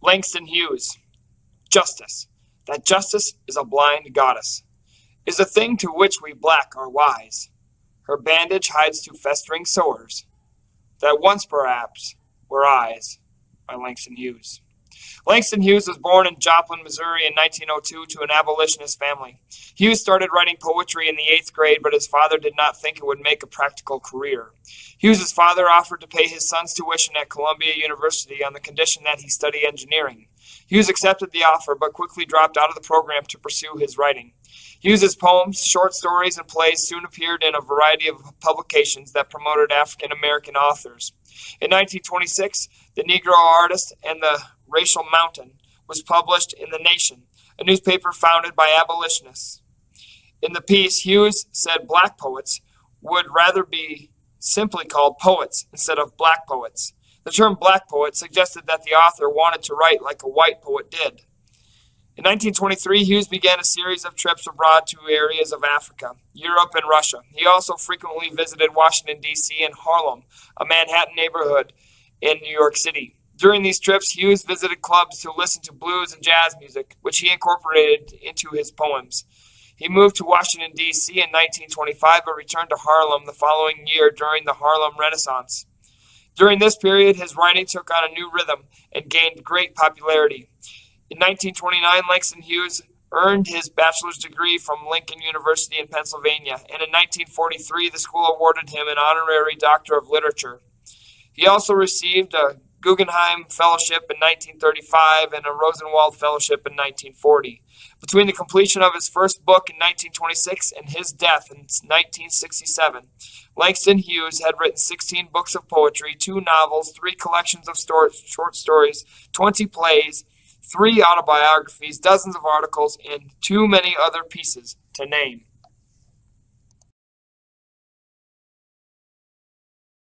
Langston Hughes. Justice. That justice is a blind goddess, is a thing to which we black are wise. Her bandage hides two festering sores, that once perhaps were eyes. By Langston Hughes. Langston Hughes was born in Joplin, Missouri in 1902 to an abolitionist family. Hughes started writing poetry in the 8th grade, but his father did not think it would make a practical career. Hughes's father offered to pay his son's tuition at Columbia University on the condition that he study engineering. Hughes accepted the offer, but quickly dropped out of the program to pursue his writing. Hughes's poems, short stories, and plays soon appeared in a variety of publications that promoted African American authors. In 1926, The Negro Artist and the Racial Mountain was published in The Nation, a newspaper founded by abolitionists. In the piece, Hughes said black poets would rather be simply called poets instead of black poets. The term black poet suggested that the author wanted to write like a white poet did. In 1923, Hughes began a series of trips abroad to areas of Africa, Europe, and Russia. He also frequently visited Washington, D.C. and Harlem, a Manhattan neighborhood in New York City. During these trips, Hughes visited clubs to listen to blues and jazz music, which he incorporated into his poems. He moved to Washington, D.C. in 1925, but returned to Harlem the following year during the Harlem Renaissance. During this period, his writing took on a new rhythm and gained great popularity. In 1929, Langston Hughes earned his bachelor's degree from Lincoln University in Pennsylvania, and in 1943, the school awarded him an honorary Doctor of Literature. He also received a Guggenheim Fellowship in 1935 and a Rosenwald Fellowship in 1940. Between the completion of his first book in 1926 and his death in 1967, Langston Hughes had written 16 books of poetry, 2 novels, 3 collections of short stories, 20 plays, 3 autobiographies, dozens of articles, and too many other pieces to name.